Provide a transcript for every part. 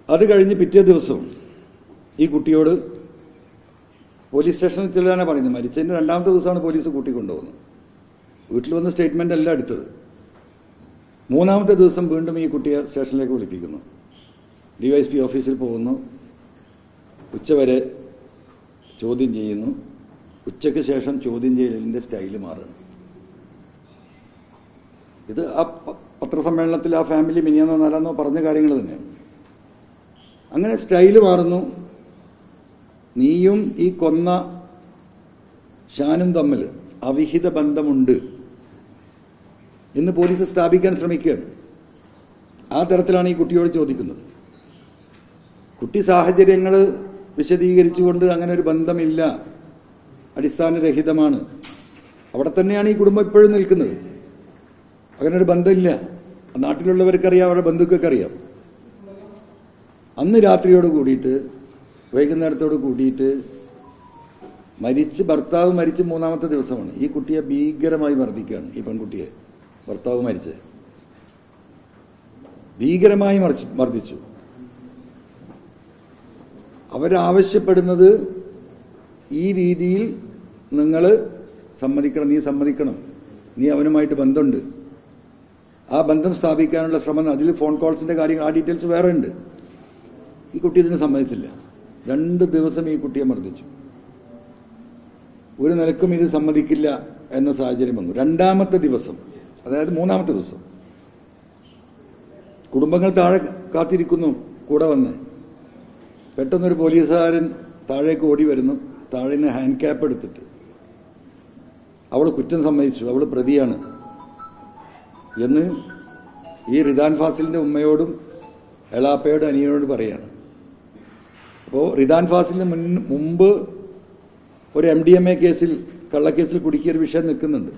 അത് കഴിഞ്ഞ് പിറ്റേ ദിവസം ഈ കുട്ടിയോട് പോലീസ് സ്റ്റേഷനിൽ ചെല്ലാനാണ് പറയുന്നത്. മരിച്ചതിൻ്റെ രണ്ടാമത്തെ ദിവസമാണ് പോലീസ് കൂട്ടിക്കൊണ്ടുപോകുന്നത്. വീട്ടിൽ വന്ന് സ്റ്റേറ്റ്മെൻ്റ് അല്ല എടുത്തത്. മൂന്നാമത്തെ ദിവസം വീണ്ടും ഈ കുട്ടിയെ സ്റ്റേഷനിലേക്ക് വിളിപ്പിക്കുന്നു. DYSP ഓഫീസിൽ പോകുന്നു. ഉച്ചവരെ ചോദ്യം ചെയ്യുന്നു. ഉച്ചയ്ക്ക് ശേഷം ചോദ്യം ചെയ്യലിൻ്റെ സ്റ്റൈല് മാറുന്നു. ഇത് ആ പത്രസമ്മേളനത്തിൽ ആ ഫാമിലി മിനിയാന്നോ നാലാന്നോ പറഞ്ഞ കാര്യങ്ങൾ തന്നെയാണ്. അങ്ങനെ സ്റ്റൈല് മാറുന്നു. നീയും ഈ കൊന്ന ഷാനും തമ്മിൽ അവിഹിത ബന്ധമുണ്ട് എന്ന് പോലീസ് സ്ഥാപിക്കാൻ ശ്രമിക്കുകയാണ്. ആ തരത്തിലാണ് ഈ കുട്ടിയോട് ചോദിക്കുന്നത്. കുട്ടി സാഹചര്യങ്ങൾ വിശദീകരിച്ചുകൊണ്ട് അങ്ങനെ ഒരു ബന്ധമില്ല, അടിസ്ഥാനരഹിതമാണ്. അവിടെ തന്നെയാണ് ഈ കുടുംബം ഇപ്പോഴും നിൽക്കുന്നത്. അങ്ങനെ ഒരു ബന്ധമില്ല. നാട്ടിലുള്ളവർക്കറിയാം, അവരുടെ ബന്ധുക്കൾക്കറിയാം. അന്ന് രാത്രിയോട് കൂടിയിട്ട് വൈകുന്നേരത്തോട് കൂടിയിട്ട് ഭർത്താവ് മരിച്ച് മൂന്നാമത്തെ ദിവസമാണ്. ഈ കുട്ടിയെ ഭീകരമായി മർദ്ദിക്കുകയാണ്. ഈ പെൺകുട്ടിയെ ഭർത്താവ് മരിച്ച് ഭീകരമായി മർദ്ദിച്ചു. അവരാവശ്യപ്പെടുന്നത് ഈ രീതിയിൽ നിങ്ങൾ സമ്മതിക്കണം, നീ സമ്മതിക്കണം, നീ അവനുമായിട്ട് ബന്ധമുണ്ട്, ആ ബന്ധം സ്ഥാപിക്കാനുള്ള ശ്രമം. അതിൽ ഫോൺ കോൾസിന്റെ കാര്യങ്ങൾ, ആ ഡീറ്റെയിൽസ് വേറെ ഉണ്ട്. ഈ കുട്ടി ഇതിന് സമ്മതിച്ചില്ല. 2 ദിവസം ഈ കുട്ടിയെ മർദ്ദിച്ചു. ഒരു നിലക്കും ഇത് സമ്മതിക്കില്ല എന്ന സാഹചര്യം വന്നു. രണ്ടാമത്തെ ദിവസം, അതായത് മൂന്നാമത്തെ ദിവസം, കുടുംബങ്ങൾ താഴെ കാത്തിരിക്കുന്നു കൂടെ വന്ന്. പെട്ടെന്നൊരു പോലീസുകാരൻ താഴേക്ക് ഓടി വരുന്നു. താഴെ നിന്ന് ഹാൻഡ് ക്യാപ്പ് എടുത്തിട്ട് അവൾ കുറ്റം സമ്മതിച്ചു, അവൾ പ്രതിയാണ് എന്ന് ഈ റിദാൻ ഫാസിലിന്റെ ഉമ്മയോടും എളാപ്പയോടും അനിയനോട് പറയാണ്. അപ്പോൾ റിദാൻ ഫാസിലിന് മുമ്പ് ഒരു MDMA കേസിൽ, കള്ളക്കേസിൽ കുടുക്കിയൊരു വിഷയം നിൽക്കുന്നുണ്ട്.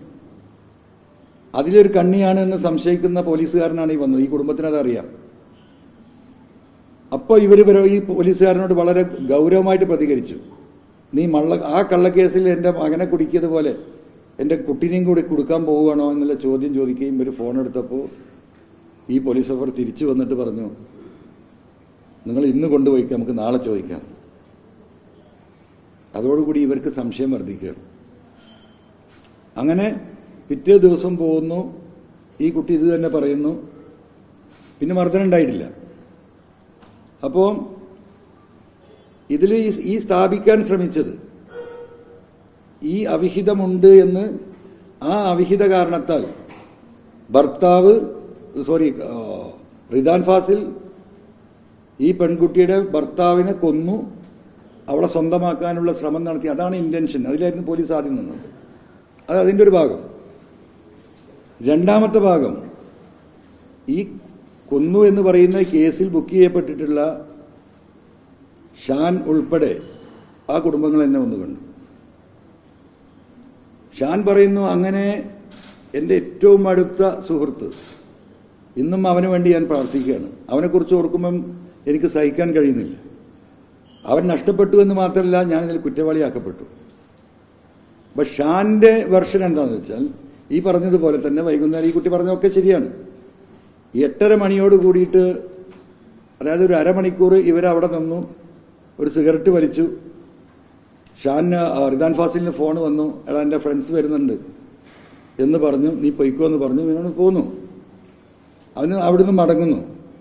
അതിലൊരു കണ്ണിയാണ് എന്ന് സംശയിക്കുന്ന പോലീസുകാരനാണ് ഈ വന്നത്. ഈ കുടുംബത്തിന് അതറിയാം. അപ്പോൾ ഈ പോലീസുകാരനോട് വളരെ ഗൗരവമായിട്ട് പ്രതികരിച്ചു. നീ ആ കള്ളക്കേസിൽ എൻ്റെ മകനെ കുടുക്കിയതുപോലെ എൻ്റെ കുട്ടീനെയും കൂടി കൊടുക്കാൻ പോവുകയാണോ എന്നുള്ള ചോദ്യം ചോദിക്കുകയും ഒരു ഫോൺ എടുത്തപ്പോൾ ഈ പോലീസ് ഓഫീസർ തിരിച്ചു വന്നിട്ട് പറഞ്ഞു, നിങ്ങൾ ഇന്ന് കൊണ്ടുപോയിക്കാം, നമുക്ക് നാളെ ചോദിക്കാം. അതോടുകൂടി ഇവർക്ക് സംശയം വർദ്ധിക്കുകയാണ്. അങ്ങനെ പിറ്റേ ദിവസം പോകുന്നു. ഈ കുട്ടി ഇത് തന്നെ പറയുന്നു. പിന്നെ മർദ്ദനം ഉണ്ടായിട്ടില്ല. അപ്പോൾ ഇതിൽ ഈ സ്ഥാപിക്കാൻ ശ്രമിച്ചത് ഈ അവിഹിതമുണ്ട് എന്ന്, ആ അവിഹിത കാരണത്താൽ റിദാൻ ഫാസിൽ ഈ പെൺകുട്ടിയുടെ ഭർത്താവിനെ കൊന്നു, അവളെ സ്വന്തമാക്കാനുള്ള ശ്രമം നടത്തി. അതാണ് ഇന്റൻഷൻ. അതിലായിരുന്നു പോലീസ് ആദ്യം നിന്നത്. അത് അതിൻ്റെ ഒരു ഭാഗം. രണ്ടാമത്തെ ഭാഗം, ഈ കൊന്നു എന്ന് പറയുന്ന കേസിൽ ബുക്ക് ചെയ്യപ്പെട്ടിട്ടുള്ള ഷാൻ ഉൾപ്പെടെ ആ കുടുംബങ്ങൾ എന്നെ വന്നു കണ്ടു. ഷാൻ പറയുന്നു, അങ്ങനെ എൻ്റെ ഏറ്റവും അടുത്ത സുഹൃത്ത്, ഇന്നും അവന് വേണ്ടി ഞാൻ പ്രാർത്ഥിക്കുകയാണ്. അവനെക്കുറിച്ച് ഓർക്കുമ്പം എനിക്ക് സഹിക്കാൻ കഴിയുന്നില്ല. അവൻ നഷ്ടപ്പെട്ടു എന്ന് മാത്രമല്ല, ഞാനിതിൽ കുറ്റവാളിയാക്കപ്പെട്ടു. അപ്പം ഷാന്റെ വെർഷൻ എന്താണെന്ന് വെച്ചാൽ, ഈ പറഞ്ഞതുപോലെ തന്നെ വൈകുന്നേരം ഈ കുട്ടി പറഞ്ഞതൊക്കെ ശരിയാണ്. 8:30 മണിയോട് കൂടിയിട്ട്, അതായത് ഒരു അരമണിക്കൂർ ഇവരവിടെ നിന്നു, ഒരു സിഗരറ്റ് വലിച്ചു. റിദാൻ ഫാസിലിന് ഫോൺ വന്നു, എടാ എൻ്റെ ഫ്രണ്ട്സ് വരുന്നുണ്ട് എന്ന് പറഞ്ഞു, നീ പൊയ്ക്കോ എന്ന് പറഞ്ഞു. ഇവനോട് പോന്നു. അവന് അവിടുന്ന്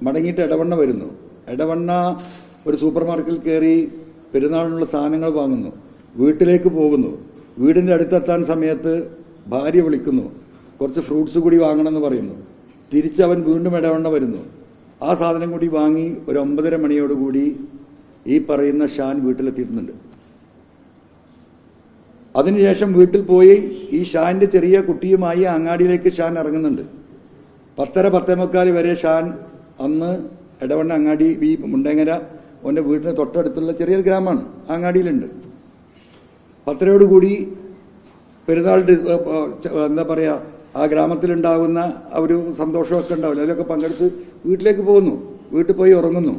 മടങ്ങിയിട്ട് എടവണ്ണ വരുന്നു. എടവണ്ണ ഒരു സൂപ്പർ മാർക്കറ്റിൽ കയറി പെരുന്നാളിനുള്ള സാധനങ്ങൾ വാങ്ങുന്നു. വീട്ടിലേക്ക് പോകുന്നു. വീടിൻ്റെ അടുത്തെത്താൻ സമയത്ത് ഭാര്യ വിളിക്കുന്നു, കുറച്ച് ഫ്രൂട്ട്സ് കൂടി വാങ്ങണമെന്ന് പറയുന്നു. തിരിച്ചവൻ വീണ്ടും എടവണ്ണ വരുന്നു. ആ സാധനം കൂടി വാങ്ങി ഒരു 9:30 മണിയോടുകൂടി ഈ പറയുന്ന ഷാൻ വീട്ടിലെത്തിയിട്ടുണ്ട്. അതിനുശേഷം വീട്ടിൽ പോയി ഈ ഷാന്റെ ചെറിയ കുട്ടിയുമായി അങ്ങാടിയിലേക്ക് ഷാൻ ഇറങ്ങുന്നുണ്ട്. 10:30-10:45 വരെ ഷാൻ അന്ന് എടവണ്ണ അങ്ങാടി, ഈ മുണ്ടേങ്ങര അവൻ്റെ വീടിന് തൊട്ടടുത്തുള്ള ചെറിയൊരു ഗ്രാമമാണ്, അങ്ങാടിയിലുണ്ട്. 10:30 പെരുന്നാൾ എന്താ പറയുക, ആ ഗ്രാമത്തിലുണ്ടാകുന്ന ഒരു സന്തോഷമൊക്കെ ഉണ്ടാവില്ല, അതിലൊക്കെ പങ്കെടുത്ത് വീട്ടിലേക്ക് പോകുന്നു. വീട്ടിൽ പോയി ഉറങ്ങുന്നു.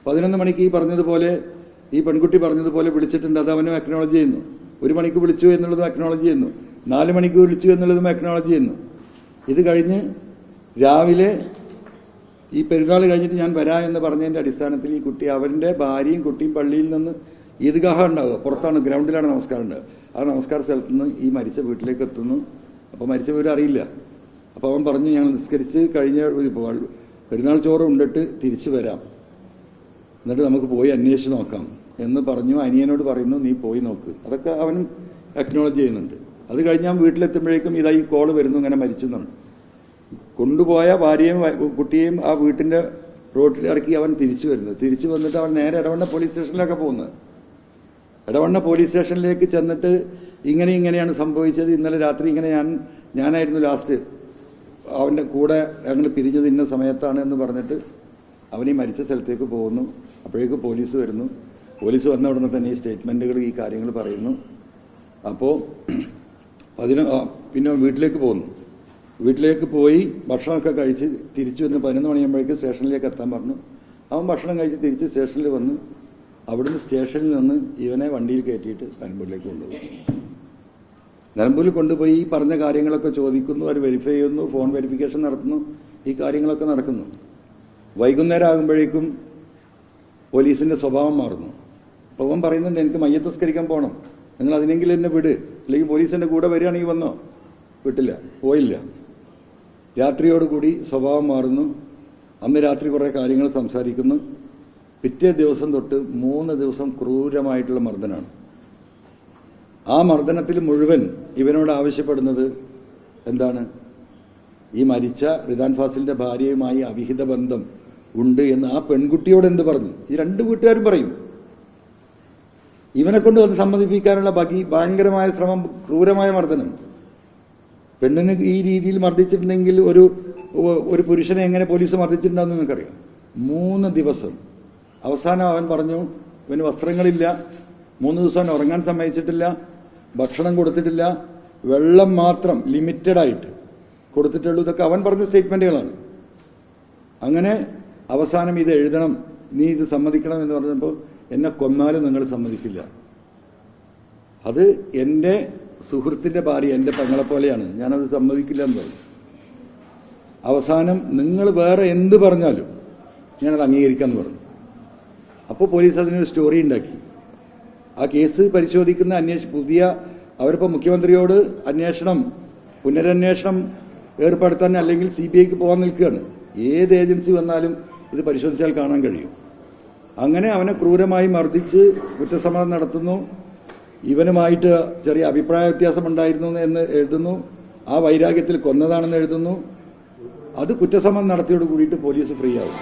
11 മണിക്ക് ഈ പറഞ്ഞതുപോലെ, ഈ പെൺകുട്ടി പറഞ്ഞതുപോലെ വിളിച്ചിട്ടുണ്ട്. അത് അവനും അക്നോളജ് ചെയ്യുന്നു. 1 മണിക്ക് വിളിച്ചു എന്നുള്ളതും അക്നോളജ് ചെയ്യുന്നു. 4 മണിക്ക് വിളിച്ചു എന്നുള്ളതും അക്നോളജ് ചെയ്യുന്നു. ഇത് കഴിഞ്ഞ് രാവിലെ ഈ പെരുന്നാൾ കഴിഞ്ഞിട്ട് ഞാൻ വരാം എന്ന് പറഞ്ഞതിൻ്റെ അടിസ്ഥാനത്തിൽ ഈ കുട്ടി അവൻ്റെ ഭാര്യയും കുട്ടിയും പള്ളിയിൽ നിന്ന് ഈദ്ഗാഹ ഉണ്ടാവുക, പുറത്താണ്, ഗ്രൗണ്ടിലാണ് നമസ്കാരം ഉണ്ടാവുക. ആ നമസ്കാര സ്ഥലത്ത് നിന്ന് ഈ മരിച്ച വീട്ടിലേക്ക് എത്തുന്നു. അപ്പോൾ മരിച്ച വിവരം അറിയില്ല. അപ്പോൾ അവൻ പറഞ്ഞു, ഞങ്ങൾ നിസ്കരിച്ച് കഴിഞ്ഞ പെരുന്നാൾ ചോറ് ഉണ്ടിട്ട് തിരിച്ചു വരാം, എന്നിട്ട് നമുക്ക് പോയി അന്വേഷിച്ച് നോക്കാം എന്ന് പറഞ്ഞു. അനിയനോട് പറയുന്നു, നീ പോയി നോക്ക്. അതൊക്കെ അവനും അക്നോളജ് ചെയ്യുന്നുണ്ട്. അത് കഴിഞ്ഞ് ഞാൻ വീട്ടിലെത്തുമ്പോഴേക്കും ഇതായി കോള് വരുന്നു, ഇങ്ങനെ മരിച്ചെന്നാണ്. കൊണ്ടുപോയ ഭാര്യയും കുട്ടിയെയും ആ വീട്ടിൻ്റെ റോഡിൽ ഇറക്കി അവൻ തിരിച്ചു വരുന്നത്. തിരിച്ചു വന്നിട്ട് അവൻ നേരെ എടവണ്ണ പോലീസ് സ്റ്റേഷനിലൊക്കെ പോകുന്നത്. എടവണ്ണ പോലീസ് സ്റ്റേഷനിലേക്ക് ചെന്നിട്ട് ഇങ്ങനെയാണ് സംഭവിച്ചത്, ഇന്നലെ രാത്രി ഇങ്ങനെ ഞാനായിരുന്നു ലാസ്റ്റ് അവൻ്റെ കൂടെ ഞങ്ങൾ പിരിഞ്ഞത് ഇന്ന സമയത്താണ് എന്ന് പറഞ്ഞിട്ട് അവനീ മരിച്ച സ്ഥലത്തേക്ക് പോകുന്നു. അപ്പോഴേക്ക് പോലീസ് വരുന്നു. പോലീസ് വന്ന ഉടനെ തന്നെ ഈ സ്റ്റേറ്റ്മെൻറ്റുകൾ, ഈ കാര്യങ്ങൾ പറയുന്നു. അപ്പോൾ പിന്നെ വീട്ടിലേക്ക് പോകുന്നു. വീട്ടിലേക്ക് പോയി ഭക്ഷണമൊക്കെ കഴിച്ച് തിരിച്ചു വന്ന് 11 മണിയാകുമ്പോഴേക്ക് സ്റ്റേഷനിലേക്ക് എത്താൻ പറഞ്ഞു. അവൻ ഭക്ഷണം കഴിച്ച് തിരിച്ച് സ്റ്റേഷനിൽ വന്ന് അവിടുന്ന് സ്റ്റേഷനിൽ നിന്ന് ഇവനെ വണ്ടിയിൽ കയറ്റിയിട്ട് നിലമ്പൂരിലേക്ക് കൊണ്ടുപോയി. നിലമ്പൂരിൽ കൊണ്ടുപോയി ഈ പറഞ്ഞ കാര്യങ്ങളൊക്കെ ചോദിക്കുന്നു, അവർ വെരിഫൈ ചെയ്യുന്നു, ഫോൺ വെരിഫിക്കേഷൻ നടത്തുന്നു, ഈ കാര്യങ്ങളൊക്കെ നടക്കുന്നു. വൈകുന്നേരം ആകുമ്പോഴേക്കും പോലീസിൻ്റെ സ്വഭാവം മാറുന്നു. അപ്പോൾ അവൻ പറയുന്നുണ്ട്, എനിക്ക് മയ്യത്ത് നിസ്കരിക്കാൻ പോകണം, നിങ്ങൾ അതിനെങ്കിലും എന്നെ വിട്, അല്ലെങ്കിൽ പോലീസിൻ്റെ കൂടെ വരികയാണെങ്കിൽ വന്നോ. വിട്ടില്ല, പോയില്ല. രാത്രിയോടുകൂടി സ്വഭാവം മാറുന്നു. അന്ന് രാത്രി കുറേ കാര്യങ്ങൾ സംസാരിക്കുന്നു. പിറ്റേ ദിവസം തൊട്ട് 3 ദിവസം ക്രൂരമായിട്ടുള്ള മർദ്ദനമാണ്. ആ മർദ്ദനത്തിൽ മുഴുവൻ ഇവനോട് ആവശ്യപ്പെടുന്നത് എന്താണ്? ഈ മരിച്ച റിദാൻ ഫാസിലിന്റെ ഭാര്യയുമായി അവിഹിത ബന്ധം ഉണ്ട് എന്ന് ആ പെൺകുട്ടിയോട് എന്ത് പറഞ്ഞു? ഈ 2 വീട്ടുകാരും പറയും. ഇവനെ കൊണ്ട് അത് സമ്മതിപ്പിക്കാനുള്ള ഭയങ്കരമായ ശ്രമം, ക്രൂരമായ മർദ്ദനം. പെണ്ണിന് ഈ രീതിയിൽ മർദ്ദിച്ചിട്ടുണ്ടെങ്കിൽ ഒരു പുരുഷനെ എങ്ങനെ പോലീസ് മർദ്ദിച്ചിട്ടുണ്ടാവും നിങ്ങൾക്കറിയാം. 3 ദിവസം. അവസാനം അവൻ പറഞ്ഞു, ഇവന് വസ്ത്രങ്ങളില്ല, 3 ദിവസം അവൻ ഉറങ്ങാൻ സമ്മതിച്ചിട്ടില്ല, ഭക്ഷണം കൊടുത്തിട്ടില്ല, വെള്ളം മാത്രം ലിമിറ്റഡായിട്ട് കൊടുത്തിട്ടുള്ളൂ. ഇതൊക്കെ അവൻ പറഞ്ഞ സ്റ്റേറ്റ്മെന്റുകളാണ്. അങ്ങനെ അവസാനം ഇത് എഴുതണം, നീ ഇത് സമ്മതിക്കണം എന്ന് പറഞ്ഞപ്പോൾ, എന്നെ കൊന്നാലും നിങ്ങൾ സമ്മതിക്കില്ല. അത് എൻ്റെ സുഹൃത്തിൻ്റെ ഭാര്യ, എൻ്റെ പെങ്ങളെ പോലെയാണ്, ഞാനത് സമ്മതിക്കില്ല എന്ന് പറഞ്ഞു. അവസാനം നിങ്ങൾ വേറെ എന്ത് പറഞ്ഞാലും ഞാനത് അംഗീകരിക്കാമെന്ന് പറഞ്ഞു. അപ്പോൾ പോലീസ് അതിനൊരു സ്റ്റോറി ഉണ്ടാക്കി. ആ കേസ് പരിശോധിക്കുന്ന അവരിപ്പോൾ മുഖ്യമന്ത്രിയോട് പുനരന്വേഷണം ഏർപ്പെടുത്താൻ അല്ലെങ്കിൽ CBIക്ക് പോകാൻ നിൽക്കുകയാണ്. ഏത് ഏജൻസി വന്നാലും ഇത് പരിശോധിച്ചാൽ കാണാൻ കഴിയും. അങ്ങനെ അവനെ ക്രൂരമായി മർദ്ദിച്ച് കുറ്റസമ്മതം നടത്തുന്നു. ഇവനുമായിട്ട് ചെറിയ അഭിപ്രായ വ്യത്യാസം ഉണ്ടായിരുന്നു എന്ന് എഴുതുന്നു. ആ വൈരാഗ്യത്തിൽ കൊന്നതാണെന്ന് എഴുതുന്നു. അത് കുറ്റസമ്മതം നടത്തിയോട് കൂടിയിട്ട് പോലീസ് ഫ്രീ ആവും.